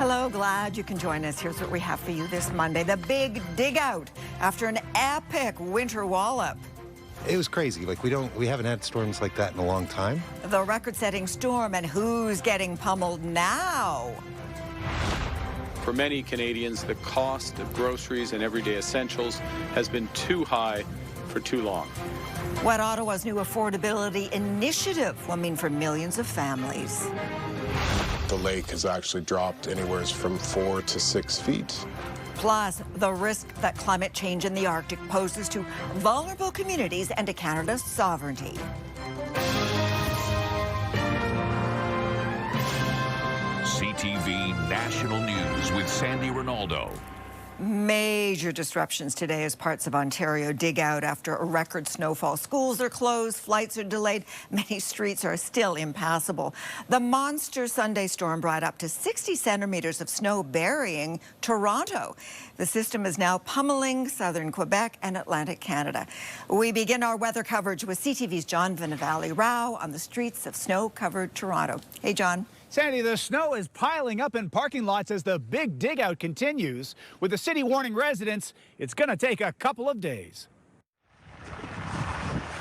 Hello, glad you can join us. Here's what we have for you this Monday. The big dig out after an epic winter wallop. It was crazy. We haven't had storms like that in a long time. The record-setting storm, and who's getting pummeled now? For many Canadians, the cost of groceries and everyday essentials has been too high for too long. What Ottawa's new affordability initiative will mean for millions of families. The lake has actually dropped anywhere from 4 to 6 feet. Plus, the risk that climate change in the Arctic poses to vulnerable communities and to Canada's sovereignty. CTV National News with Sandy Ronaldo. Major disruptions today as parts of Ontario dig out after a record snowfall. Schools are closed, flights are delayed, many streets are still impassable. The monster Sunday storm brought up to 60 centimetres of snow burying Toronto. The system is now pummeling southern Quebec and Atlantic Canada. We begin our weather coverage with CTV's John Vinavalley-Rao on the streets of snow-covered Toronto. Hey, John. Sandy, the snow is piling up in parking lots as the big dig out continues, with the city warning residents it's going to take a couple of days.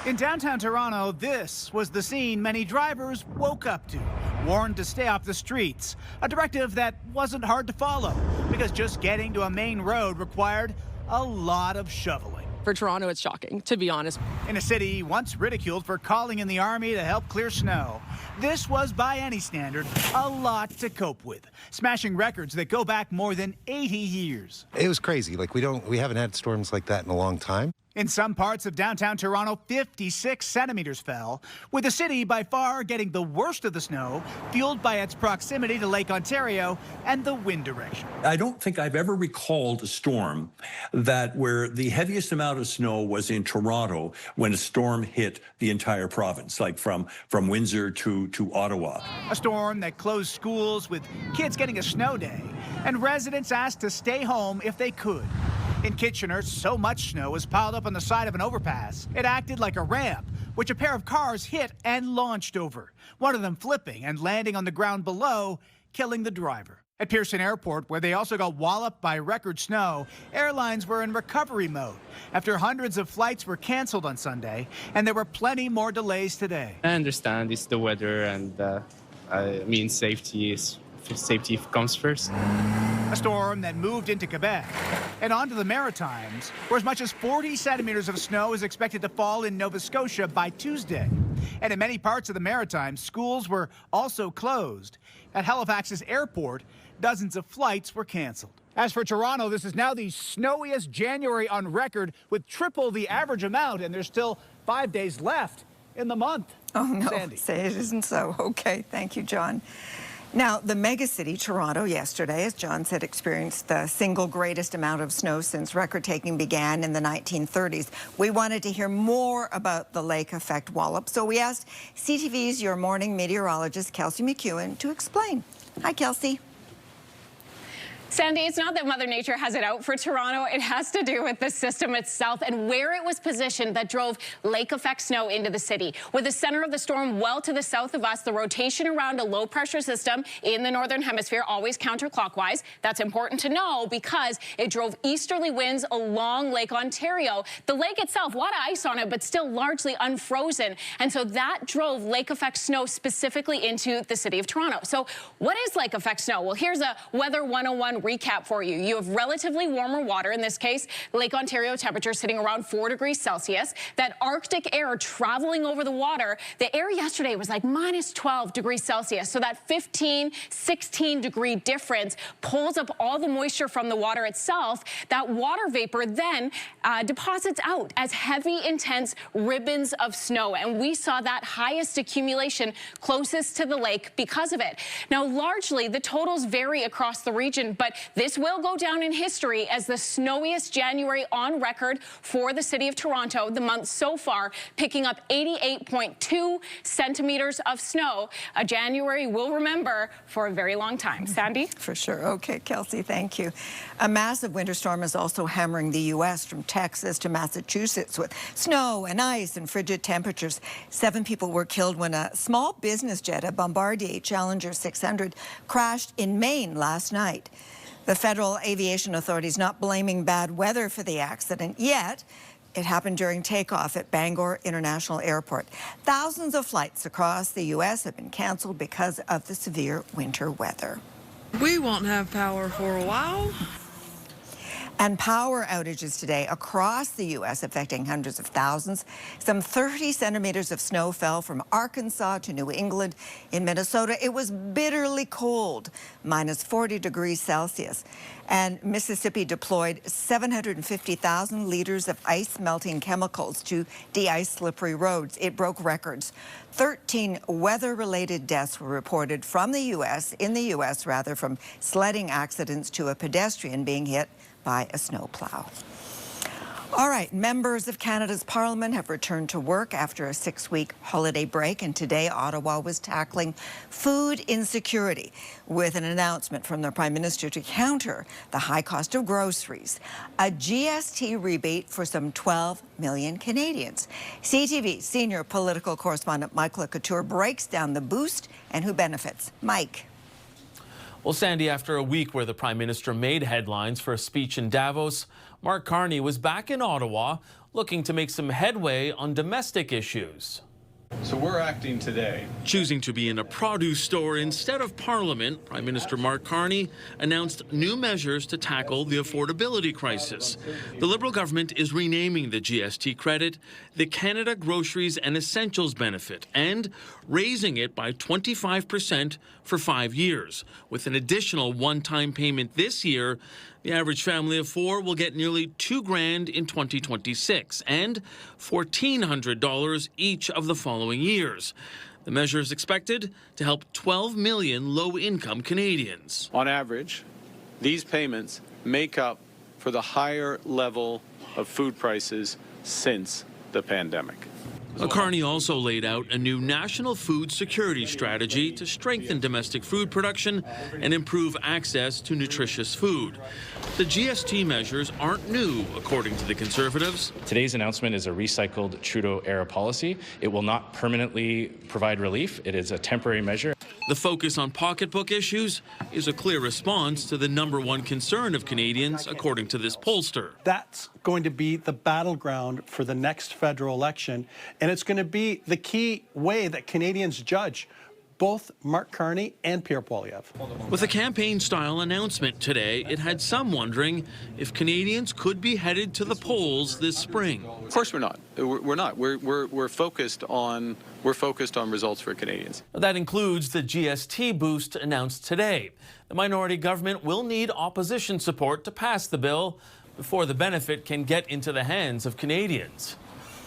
In downtown Toronto, this was the scene many drivers woke up to, warned to stay off the streets. A directive that wasn't hard to follow because just getting to a main road required a lot of shoveling. For Toronto, it's shocking, to be honest. In a city once ridiculed for calling in the army to help clear snow, this was, by any standard, a lot to cope with, smashing records that go back more than 80 years. It was crazy. We haven't had storms like that in a long time. In some parts of downtown Toronto, 56 centimetres fell, with the city by far getting the worst of the snow, fueled by its proximity to Lake Ontario and the wind direction. I don't think I've ever recalled a storm where the heaviest amount of snow was in Toronto when a storm hit the entire province, like from Windsor to Ottawa. A storm that closed schools with kids getting a snow day and residents asked to stay home if they could. In Kitchener, so much snow was piled up on the side of an overpass, it acted like a ramp, which a pair of cars hit and launched over, one of them flipping and landing on the ground below, killing the driver. At Pearson Airport, where they also got walloped by record snow, airlines were in recovery mode after hundreds of flights were canceled on Sunday, and there were plenty more delays today. I understand it's the weather, and safety comes first. A storm that moved into Quebec and onto the Maritimes, where as much as 40 centimetres of snow is expected to fall in Nova Scotia by Tuesday. And in many parts of the Maritimes, schools were also closed. At Halifax's airport, dozens of flights were canceled. As for Toronto, this is now the snowiest January on record, with triple the average amount, and there's still 5 days left in the month. Oh, no, Sandy. say it isn't so. Okay, thank you, John. Now, the megacity, Toronto, yesterday, as John said, experienced the single greatest amount of snow since record-taking began in the 1930s. We wanted to hear more about the lake effect wallop, so we asked CTV's Your Morning meteorologist, Kelsey McEwen, to explain. Hi, Kelsey. Sandy, it's not that Mother Nature has it out for Toronto. It has to do with the system itself and where it was positioned that drove lake effect snow into the city. With the center of the storm well to the south of us, the rotation around a low pressure system in the northern hemisphere, always counterclockwise. That's important to know because it drove easterly winds along Lake Ontario. The lake itself, a lot of ice on it, but still largely unfrozen. And so that drove lake effect snow specifically into the city of Toronto. So what is lake effect snow? Well, here's a Weather 101 recap for you. You have relatively warmer water, in this case, Lake Ontario temperature sitting around 4 degrees Celsius. That Arctic air traveling over the water, the air yesterday was like minus 12 degrees Celsius. So that 15, 16 degree difference pulls up all the moisture from the water itself. That water vapor then deposits out as heavy, intense ribbons of snow. And we saw that highest accumulation closest to the lake because of it. Now, largely, the totals vary across the region, but but this will go down in history as the snowiest January on record for the city of Toronto. The month so far picking up 88.2 centimetres of snow. A January we'll remember for a very long time. Sandy? For sure. Okay, Kelsey, thank you. A massive winter storm is also hammering the U.S. from Texas to Massachusetts with snow and ice and frigid temperatures. 7 people were killed when a small business jet, a Bombardier Challenger 600, crashed in Maine last night. The Federal Aviation Authority is not blaming bad weather for the accident yet. It happened during takeoff at Bangor International Airport. Thousands of flights across the U.S. have been canceled because of the severe winter weather. We won't have power for a while. And power outages today across the U.S. affecting hundreds of thousands. Some 30 centimeters of snow fell from Arkansas to New England. In Minnesota, it was bitterly cold, minus 40 degrees Celsius. And Mississippi deployed 750,000 liters of ice-melting chemicals to de-ice slippery roads. It broke records. 13 weather-related deaths were reported from the U.S., from sledding accidents to a pedestrian being hit by a snowplow. All right, members of Canada's Parliament have returned to work after a 6-week holiday break, and today Ottawa was tackling food insecurity with an announcement from the Prime Minister to counter the high cost of groceries, a GST rebate for some 12 million Canadians. CTV senior political correspondent Mike Couture breaks down the boost and who benefits. Mike. Well, Sandy, after a week where the Prime Minister made headlines for a speech in Davos, Mark Carney was back in Ottawa looking to make some headway on domestic issues. So we're acting today. Choosing to be in a produce store instead of Parliament, Prime Minister Mark Carney announced new measures to tackle the affordability crisis. The Liberal government is renaming the GST credit the Canada Groceries and Essentials Benefit and raising it by 25% for 5 years. With an additional one-time payment this year, the average family of 4 will get nearly $2,000 in 2026 and $1,400 each of the following years. The measure is expected to help 12 million low-income Canadians. On average, these payments make up for the higher level of food prices since the pandemic. Carney also laid out a new national food security strategy to strengthen domestic food production and improve access to nutritious food. The GST measures aren't new, according to the Conservatives. Today's announcement is a recycled Trudeau-era policy. It will not permanently provide relief. It is a temporary measure. The focus on pocketbook issues is a clear response to the #1 concern of Canadians, according to this pollster. That's going to be the battleground for the next federal election, and it's going to be the key way that Canadians judge both Mark Carney and Pierre Poilievre. With a campaign-style announcement today, it had some wondering if Canadians could be headed to the polls this spring. Of course we're not. We're not. We're focused on results for Canadians. That includes the GST boost announced today. The minority government will need opposition support to pass the bill before the benefit can get into the hands of Canadians.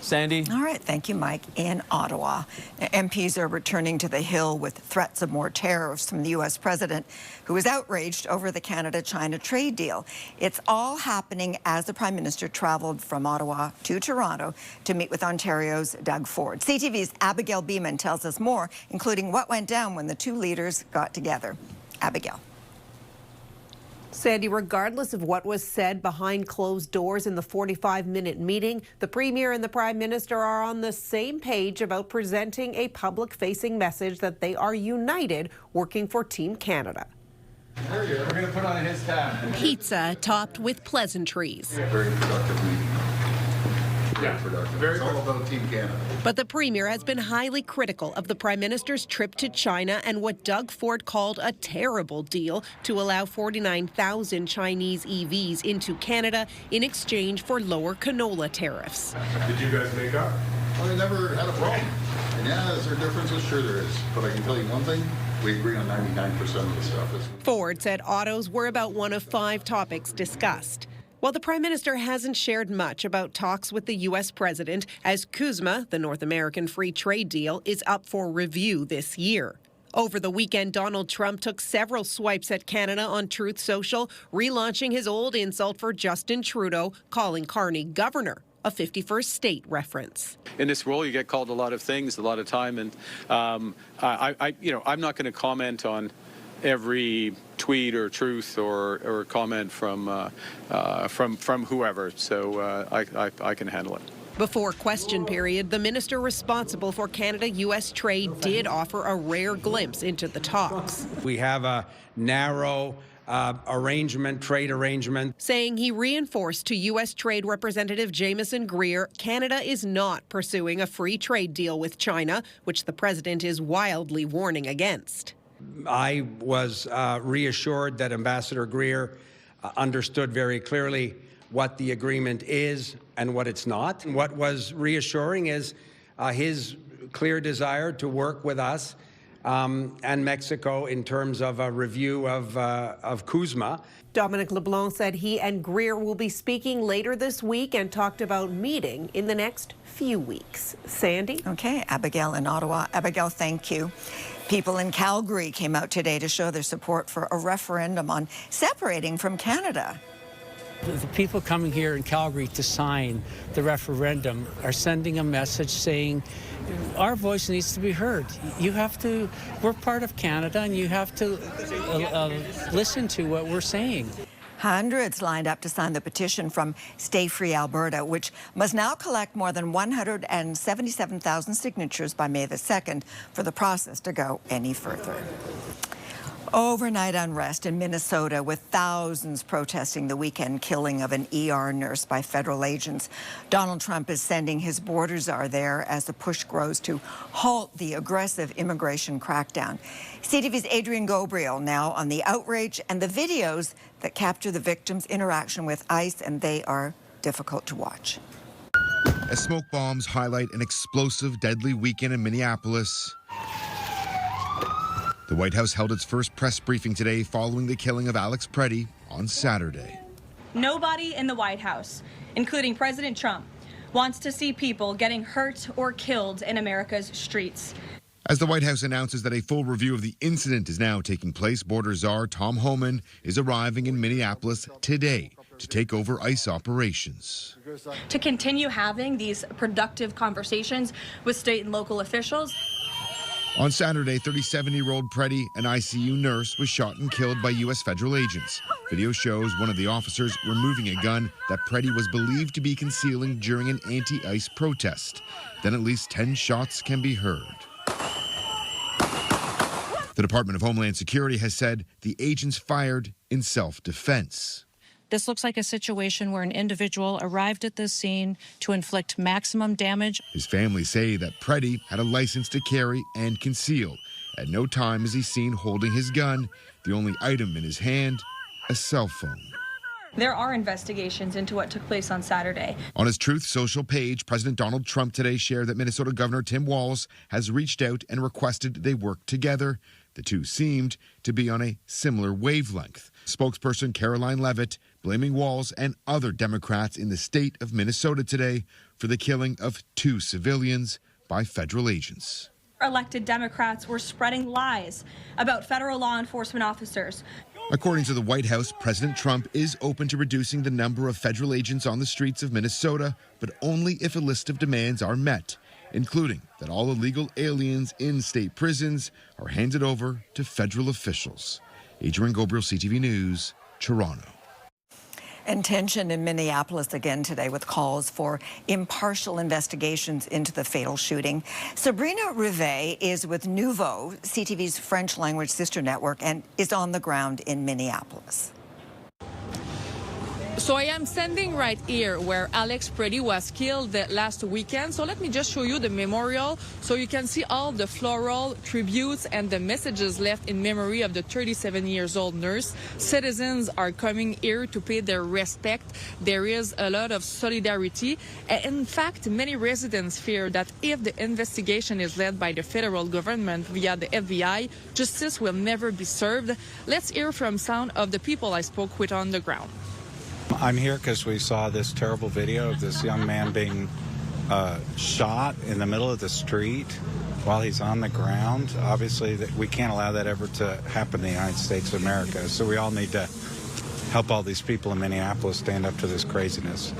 Sandy? All right, thank you, Mike. In Ottawa, MPs are returning to the Hill with threats of more tariffs from the U.S. president, who is outraged over the Canada-China trade deal. It's all happening as the Prime Minister traveled from Ottawa to Toronto to meet with Ontario's Doug Ford. CTV's Abigail Beeman tells us more, including what went down when the two leaders got together. Abigail. Sandy, regardless of what was said behind closed doors in the 45-minute meeting, the Premier and the Prime Minister are on the same page about presenting a public-facing message that they are united working for Team Canada. We're going to put on his tab. Pizza topped with pleasantries. Very productive meeting. Yeah, productive. It's all about Team Canada. But the Premier has been highly critical of the Prime Minister's trip to China and what Doug Ford called a terrible deal to allow 49,000 Chinese EVs into Canada in exchange for lower canola tariffs. Did you guys make up? Well, I never had a problem. And yeah, is there differences? Sure there is. But I can tell you one thing. We agree on 99% of the stuff. Ford said autos were about one of 5 topics discussed. While the Prime Minister hasn't shared much about talks with the U.S. president, as CUSMA, the North American Free Trade Deal, is up for review this year. Over the weekend, Donald Trump took several swipes at Canada on Truth Social, relaunching his old insult for Justin Trudeau, calling Carney governor, a 51st state reference. In this role, you get called a lot of things, a lot of time, and I'm not going to comment on every tweet or truth or comment from whoever. So I can handle it. Before question period, the minister responsible for Canada-U.S. trade did offer a rare glimpse into the talks. We have a narrow trade arrangement. Saying he reinforced to U.S. Trade Representative Jamieson Greer, Canada is not pursuing a free trade deal with China, which the president is wildly warning against. I was reassured that Ambassador Greer understood very clearly what the agreement is and what it's not. And what was reassuring is his clear desire to work with us and Mexico in terms of a review of CUSMA. Dominic LeBlanc said he and Greer will be speaking later this week and talked about meeting in the next few weeks. Sandy? Okay, Abigail in Ottawa. Abigail, thank you. People in Calgary came out today to show their support for a referendum on separating from Canada. The people coming here in Calgary to sign the referendum are sending a message saying our voice needs to be heard. We're part of Canada, and you have to listen to what we're saying. Hundreds lined up to sign the petition from Stay Free Alberta, which must now collect more than 177,000 signatures by May the 2nd for the process to go any further. Overnight unrest in Minnesota, with thousands protesting the weekend killing of an ER nurse by federal agents. Donald Trump is sending his border czar there as the push grows to halt the aggressive immigration crackdown. CTV's Adrian Gobriel now on the outrage and the videos that capture the victims' interaction with ICE, and they are difficult to watch. As smoke bombs highlight an explosive, deadly weekend in Minneapolis, the White House held its first press briefing today following the killing of Alex Preddy on Saturday. Nobody in the White House, including President Trump, wants to see people getting hurt or killed in America's streets. As the White House announces that a full review of the incident is now taking place, Border Czar Tom Homan is arriving in Minneapolis today to take over ICE operations. To continue having these productive conversations with state and local officials. On Saturday, 37-year-old Preddy, an ICU nurse, was shot and killed by U.S. federal agents. Video shows one of the officers removing a gun that Preddy was believed to be concealing during an anti-ICE protest. Then at least 10 shots can be heard. The Department of Homeland Security has said the agents fired in self-defense. This looks like a situation where an individual arrived at this scene to inflict maximum damage. His family say that Preddy had a license to carry and conceal. At no time is he seen holding his gun, the only item in his hand, a cell phone. There are investigations into what took place on Saturday. On his Truth Social page, President Donald Trump today shared that Minnesota Governor Tim Walz has reached out and requested they work together. The two seemed to be on a similar wavelength. Spokesperson Caroline Levitt blaming Walz and other Democrats in the state of Minnesota today for the killing of 2 civilians by federal agents. Elected Democrats were spreading lies about federal law enforcement officers. According to the White House, President Trump is open to reducing the number of federal agents on the streets of Minnesota, but only if a list of demands are met, including that all illegal aliens in state prisons are handed over to federal officials. Adrian Gobriel, CTV News, Toronto. And tension in Minneapolis again today with calls for impartial investigations into the fatal shooting. Sabrina Rivet is with Nouveau, CTV's French language sister network, and is on the ground in Minneapolis. So I am standing right here where Alex Preddy was killed last weekend. So let me just show you the memorial so you can see all the floral tributes and the messages left in memory of the 37-year-old nurse. Citizens are coming here to pay their respect. There is a lot of solidarity. In fact, many residents fear that if the investigation is led by the federal government via the FBI, justice will never be served. Let's hear from some of the people I spoke with on the ground. I'm here because we saw this terrible video of this young man being shot in the middle of the street while he's on the ground. Obviously, we can't allow that ever to happen in the United States of America. So we all need to help all these people in Minneapolis stand up to this craziness.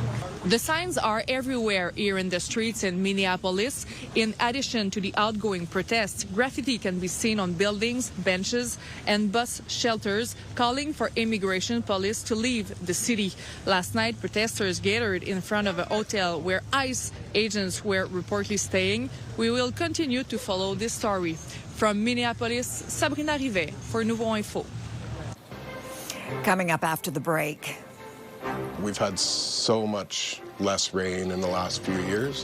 The signs are everywhere here in the streets in Minneapolis. In addition to the outgoing protests, graffiti can be seen on buildings, benches, and bus shelters calling for immigration police to leave the city. Last night, protesters gathered in front of a hotel where ICE agents were reportedly staying. We will continue to follow this story. From Minneapolis, Sabrina Rivet for Nouveau Info. Coming up after the break. We've had so much less rain in the last few years.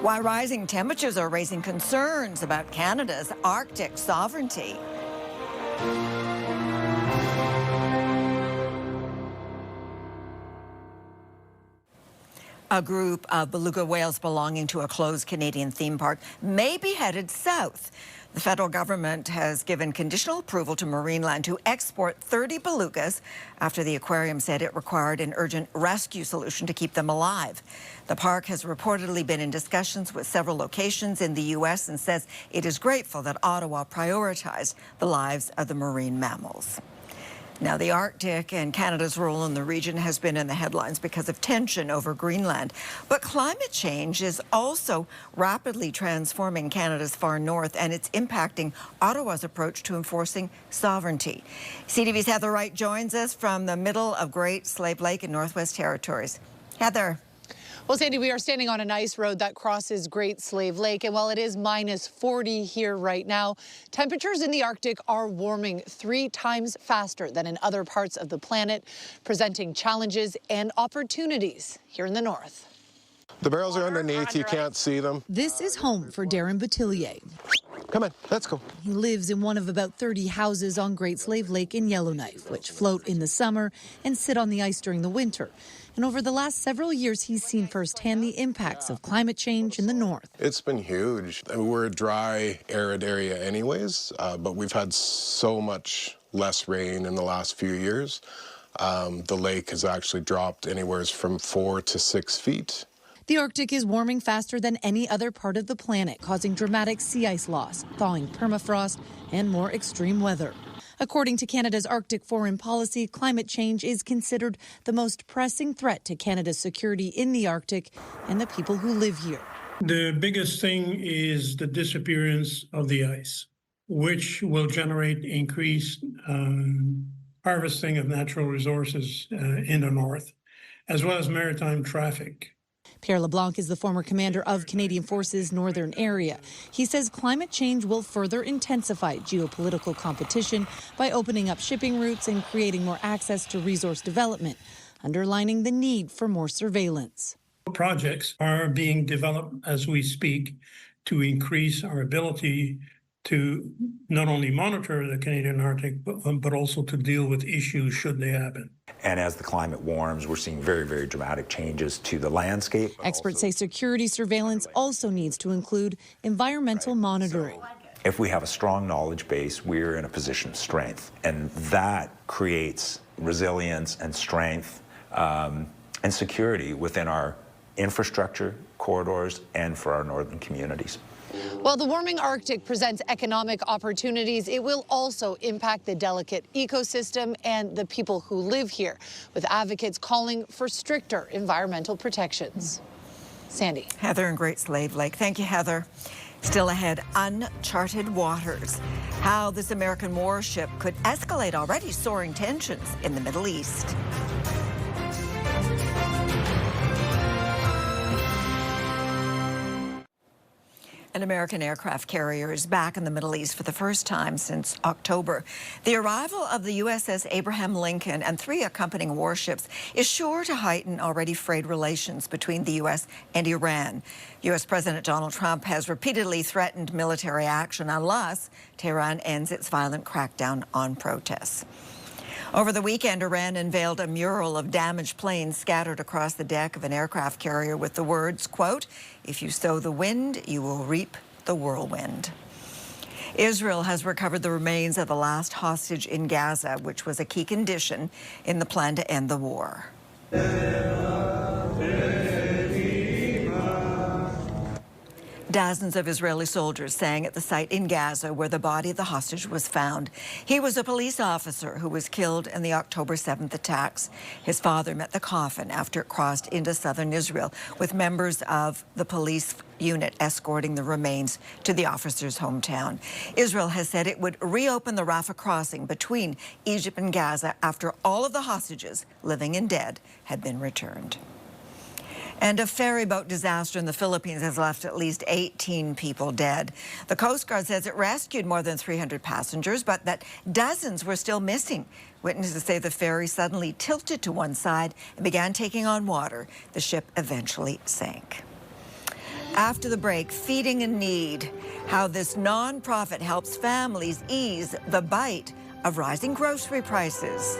Why rising temperatures are raising concerns about Canada's Arctic sovereignty. A group of beluga whales belonging to a closed Canadian theme park may be headed south. The federal government has given conditional approval to Marineland to export 30 belugas after the aquarium said it required an urgent rescue solution to keep them alive. The park has reportedly been in discussions with several locations in the U.S. and says it is grateful that Ottawa prioritized the lives of the marine mammals. Now, the Arctic and Canada's role in the region has been in the headlines because of tension over Greenland. But climate change is also rapidly transforming Canada's far north, and it's impacting Ottawa's approach to enforcing sovereignty. CTV's Heather Wright joins us from the middle of Great Slave Lake in Northwest Territories. Heather. Well, Sandy, we are standing on an ice road that crosses Great Slave Lake, and while it is minus 40 here right now, temperatures in the Arctic are warming 3 times faster than in other parts of the planet, presenting challenges and opportunities here in the north. The barrels are underneath, you can't see them. This is home for Darren Batillier. Come on, let's go. He lives in one of about 30 houses on Great Slave Lake in Yellowknife, which float in the summer and sit on the ice during the winter. And over the last several years, he's seen firsthand the impacts of climate change in the north. It's been huge. I mean, we're a dry, arid area anyways, but we've had so much less rain in the last few years. The lake has actually dropped anywhere from 4 to 6 feet. The Arctic is warming faster than any other part of the planet, causing dramatic sea ice loss, thawing permafrost, and more extreme weather. According to Canada's Arctic foreign policy, climate change is considered the most pressing threat to Canada's security in the Arctic and the people who live here. The biggest thing is the disappearance of the ice, which will generate increased harvesting of natural resources in the north, as well as maritime traffic. Pierre LeBlanc is the former commander of Canadian Forces Northern Area. He says climate change will further intensify geopolitical competition by opening up shipping routes and creating more access to resource development, underlining the need for more surveillance. Projects are being developed as we speak to increase our ability to not only monitor the Canadian Arctic, but also to deal with issues should they happen. And as the climate warms, we're seeing very, very dramatic changes to the landscape. Experts say security surveillance also needs to include environmental monitoring. If we have a strong knowledge base, we're in a position of strength. And that creates resilience and strength and security within our infrastructure corridors and for our northern communities. While the warming Arctic presents economic opportunities, it will also impact the delicate ecosystem and the people who live here, with advocates calling for stricter environmental protections. Sandy. Heather in Great Slave Lake. Thank you, Heather. Still ahead, uncharted waters. How this American warship could escalate already soaring tensions in the Middle East. An American aircraft carrier is back in the Middle East for the first time since October. The arrival of the USS Abraham Lincoln and 3 accompanying warships is sure to heighten already frayed relations between the U.S. and Iran. U.S. President Donald Trump has repeatedly threatened military action unless Tehran ends its violent crackdown on protests. Over the weekend, Iran unveiled a mural of damaged planes scattered across the deck of an aircraft carrier with the words, quote, "If you sow the wind, you will reap the whirlwind." Israel has recovered the remains of the last hostage in Gaza, which was a key condition in the plan to end the war. Dozens of Israeli soldiers sang at the site in Gaza where the body of the hostage was found. He was a police officer who was killed in the October 7th attacks. His father met the coffin after it crossed into southern Israel, with members of the police unit escorting the remains to the officer's hometown. Israel has said it would reopen the Rafah crossing between Egypt and Gaza after all of the hostages, living and dead, had been returned. And a ferry boat disaster in the Philippines has left at least 18 people dead. The Coast Guard says it rescued more than 300 passengers, but that dozens were still missing. Witnesses say the ferry suddenly tilted to one side and began taking on water. The ship eventually sank. After the break, Feeding in Need, how this nonprofit helps families ease the bite of rising grocery prices.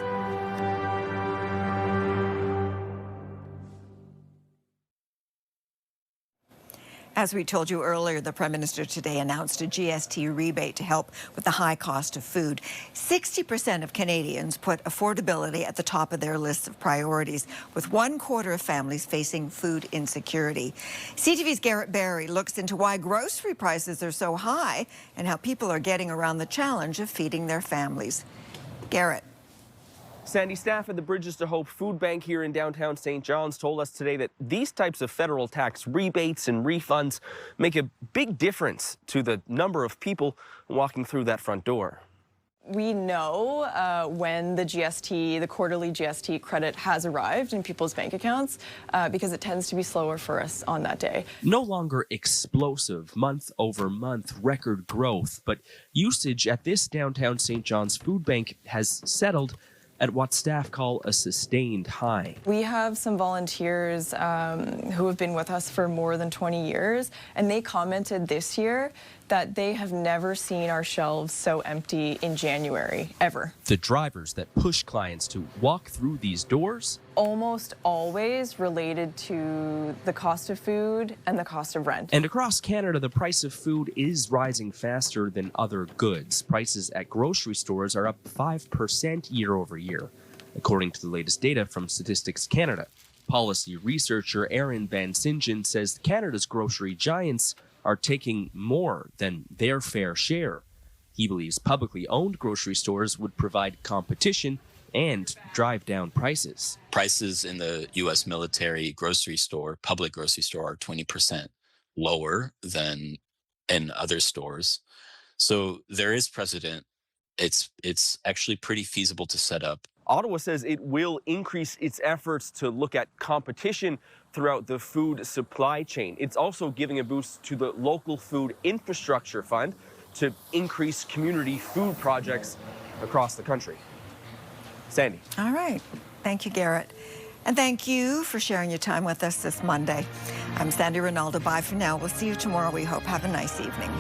As we told you earlier, the Prime Minister today announced a GST rebate to help with the high cost of food. 60% of Canadians put affordability at the top of their list of priorities, with 1/4 of families facing food insecurity. CTV's Garrett Barry looks into why grocery prices are so high and how people are getting around the challenge of feeding their families. Garrett. Sandy, staff at the Bridges to Hope Food Bank here in downtown St. John's told us today that these types of federal tax rebates and refunds make a big difference to the number of people walking through that front door. We know when the quarterly GST credit has arrived in people's bank accounts because it tends to be slower for us on that day. No longer explosive month-over-month record growth, but usage at this downtown St. John's food bank has settled at what staff call a sustained high. We have some volunteers who have been with us for more than 20 years, and they commented this year that they have never seen our shelves so empty in January, ever. The drivers that push clients to walk through these doors? Almost always related to the cost of food and the cost of rent. And across Canada, the price of food is rising faster than other goods. Prices at grocery stores are up 5% year over year, according to the latest data from Statistics Canada. Policy researcher Aaron Van Singen says Canada's grocery giants are taking more than their fair share. He believes publicly owned grocery stores would provide competition and drive down prices. Prices in the U.S. military grocery store, public grocery store, are 20% lower than in other stores. So there is precedent. It's actually pretty feasible to set up. Ottawa says it will increase its efforts to look at competition throughout the food supply chain. It's also giving a boost to the local food infrastructure fund to increase community food projects across the country. Sandy. All right. Thank you, Garrett. And thank you for sharing your time with us this Monday. I'm Sandy Ronaldo. Bye for now. We'll see you tomorrow, we hope. Have a nice evening.